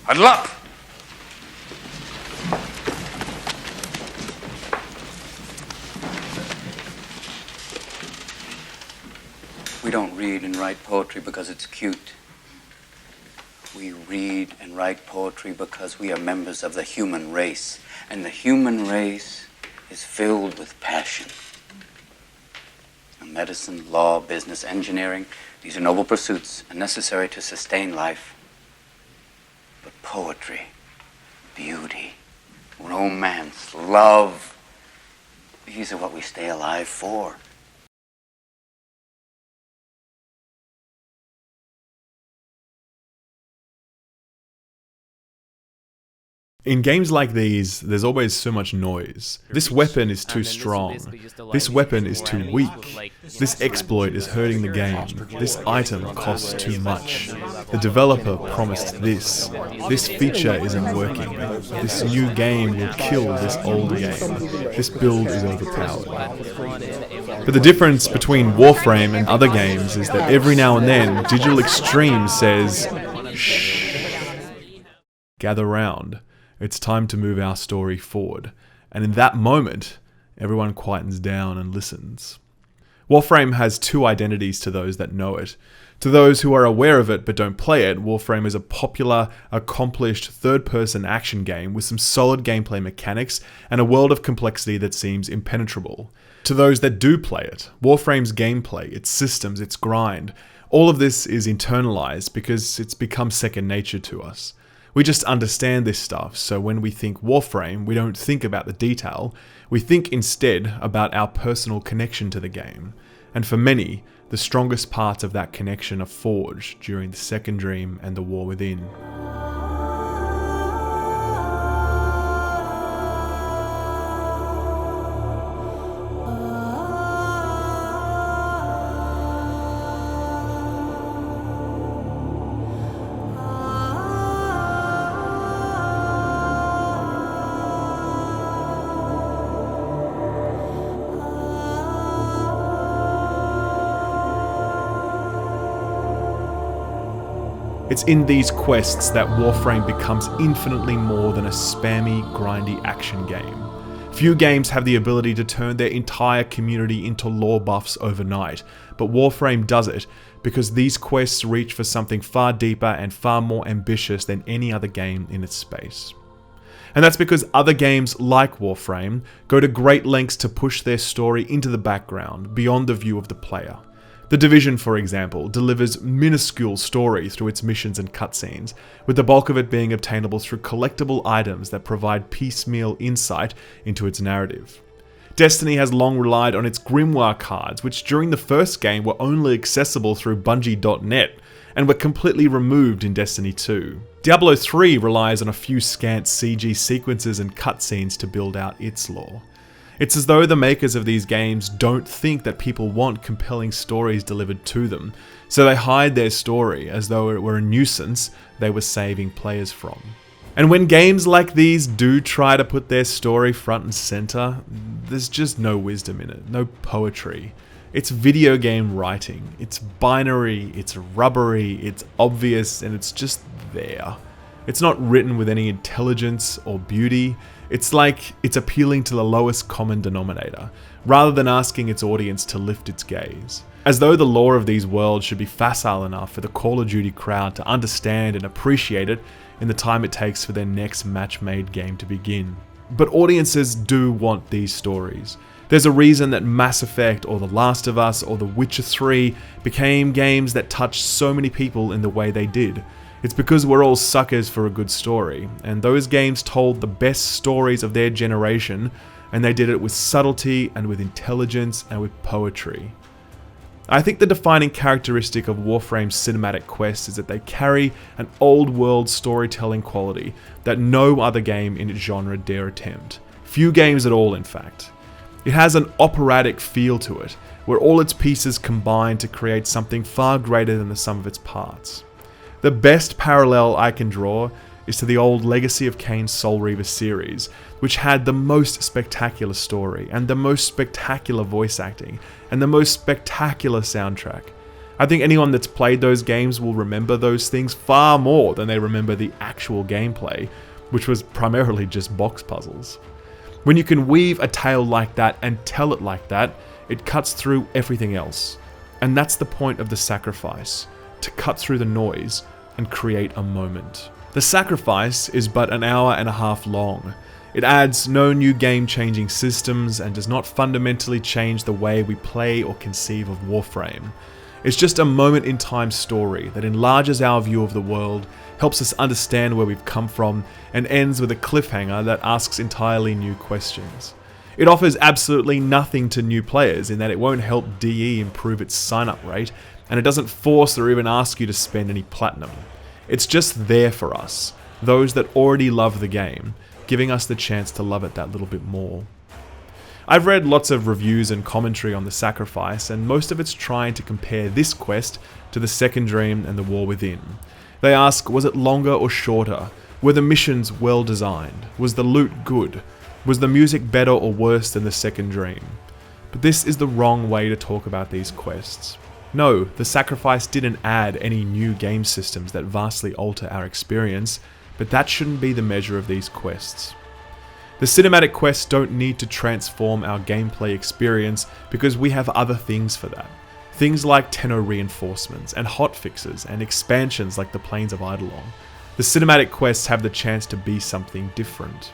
Huddle up! We don't read and write poetry because it's cute. We read and write poetry because we are members of the human race. And the human race is filled with passion. Medicine, law, business, engineering, these are noble pursuits and necessary to sustain life. But poetry, beauty, romance, love, these are what we stay alive for. In games like these, there's always so much noise. This weapon is too strong. This weapon is too weak. This exploit is hurting the game. This item costs too much. The developer promised this. This feature isn't working. This new game will kill this old game. This build is overpowered. But the difference between Warframe and other games is that every now and then, Digital Extreme says, shh, gather round. It's time to move our story forward. And in that moment, everyone quietens down and listens. Warframe has two identities to those that know it. To those who are aware of it but don't play it, Warframe is a popular, accomplished third-person action game with some solid gameplay mechanics and a world of complexity that seems impenetrable. To those that do play it, Warframe's gameplay, its systems, its grind, all of this is internalized because it's become second nature to us. We just understand this stuff, so when we think Warframe, we don't think about the detail, we think instead about our personal connection to the game. And for many, the strongest parts of that connection are forged during the Second Dream and the War Within. It's in these quests that Warframe becomes infinitely more than a spammy, grindy action game. Few games have the ability to turn their entire community into lore buffs overnight, but Warframe does it because these quests reach for something far deeper and far more ambitious than any other game in its space. And that's because other games like Warframe go to great lengths to push their story into the background, beyond the view of the player. The Division, for example, delivers minuscule story through its missions and cutscenes, with the bulk of it being obtainable through collectible items that provide piecemeal insight into its narrative. Destiny has long relied on its Grimoire cards, which during the first game were only accessible through Bungie.net, and were completely removed in Destiny 2. Diablo 3 relies on a few scant CG sequences and cutscenes to build out its lore. It's as though the makers of these games don't think that people want compelling stories delivered to them, so they hide their story as though it were a nuisance they were saving players from. And when games like these do try to put their story front and center, there's just no wisdom in it, no poetry. It's video game writing. It's binary, it's rubbery, it's obvious, and it's just there. It's not written with any intelligence or beauty. It's like it's appealing to the lowest common denominator, rather than asking its audience to lift its gaze. As though the lore of these worlds should be facile enough for the Call of Duty crowd to understand and appreciate it in the time it takes for their next match-made game to begin. But audiences do want these stories. There's a reason that Mass Effect or The Last of Us or The Witcher 3 became games that touched so many people in the way they did. It's because we're all suckers for a good story, and those games told the best stories of their generation, and they did it with subtlety and with intelligence and with poetry. I think the defining characteristic of Warframe's cinematic quests is that they carry an old world storytelling quality that no other game in its genre dare attempt. Few games at all, in fact. It has an operatic feel to it, where all its pieces combine to create something far greater than the sum of its parts. The best parallel I can draw is to the old Legacy of Kain Soul Reaver series, which had the most spectacular story, and the most spectacular voice acting, and the most spectacular soundtrack. I think anyone that's played those games will remember those things far more than they remember the actual gameplay, which was primarily just box puzzles. When you can weave a tale like that and tell it like that, it cuts through everything else. And that's the point of the sacrifice, to cut through the noise and create a moment. The sacrifice is but an hour and a half long. It adds no new game-changing systems and does not fundamentally change the way we play or conceive of Warframe. It's just a moment-in-time story that enlarges our view of the world, helps us understand where we've come from, and ends with a cliffhanger that asks entirely new questions. It offers absolutely nothing to new players in that it won't help DE improve its sign-up rate, and it doesn't force or even ask you to spend any platinum. It's just there for us, those that already love the game, giving us the chance to love it that little bit more. I've read lots of reviews and commentary on the sacrifice, and most of it's trying to compare this quest to the Second Dream and the War Within. They ask, was it longer or shorter? Were the missions well designed? Was the loot good? Was the music better or worse than the Second Dream? But this is the wrong way to talk about these quests. No, the sacrifice didn't add any new game systems that vastly alter our experience, but that shouldn't be the measure of these quests. The cinematic quests don't need to transform our gameplay experience because we have other things for that. Things like tenno reinforcements and hotfixes and expansions like the Plains of Eidolon. The cinematic quests have the chance to be something different.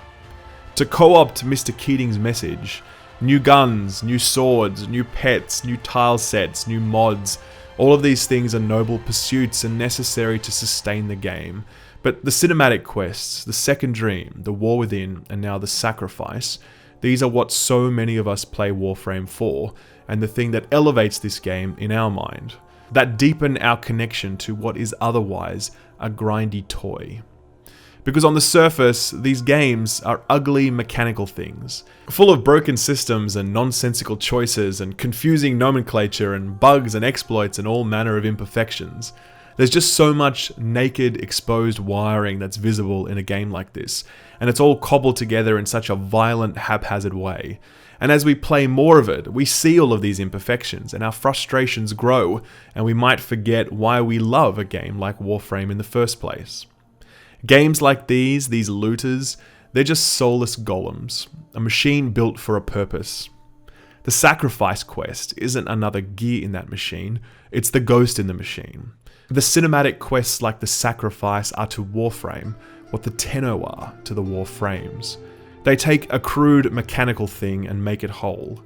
To co-opt Mr. Keating's message, new guns, new swords, new pets, new tile sets, new mods, all of these things are noble pursuits and necessary to sustain the game. But the cinematic quests, the Second Dream, the War Within, and now the Sacrifice, these are what so many of us play Warframe for, and the thing that elevates this game in our mind, that deepen our connection to what is otherwise a grindy toy. Because on the surface, these games are ugly mechanical things, full of broken systems and nonsensical choices and confusing nomenclature and bugs and exploits and all manner of imperfections. There's just so much naked, exposed wiring that's visible in a game like this, and it's all cobbled together in such a violent, haphazard way. And as we play more of it, we see all of these imperfections, and our frustrations grow, and we might forget why we love a game like Warframe in the first place. Games like these looters, they're just soulless golems, a machine built for a purpose. The Sacrifice quest isn't another gear in that machine, it's the ghost in the machine. The cinematic quests like the Sacrifice are to Warframe what the Tenno are to the Warframes. They take a crude mechanical thing and make it whole.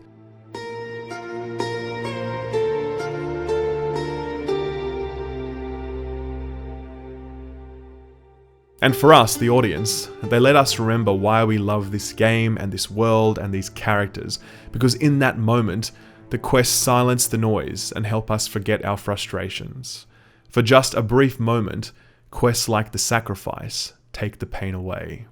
And for us, the audience, they let us remember why we love this game and this world and these characters, because in that moment, the quests silence the noise and help us forget our frustrations. For just a brief moment, quests like the Sacrifice take the pain away.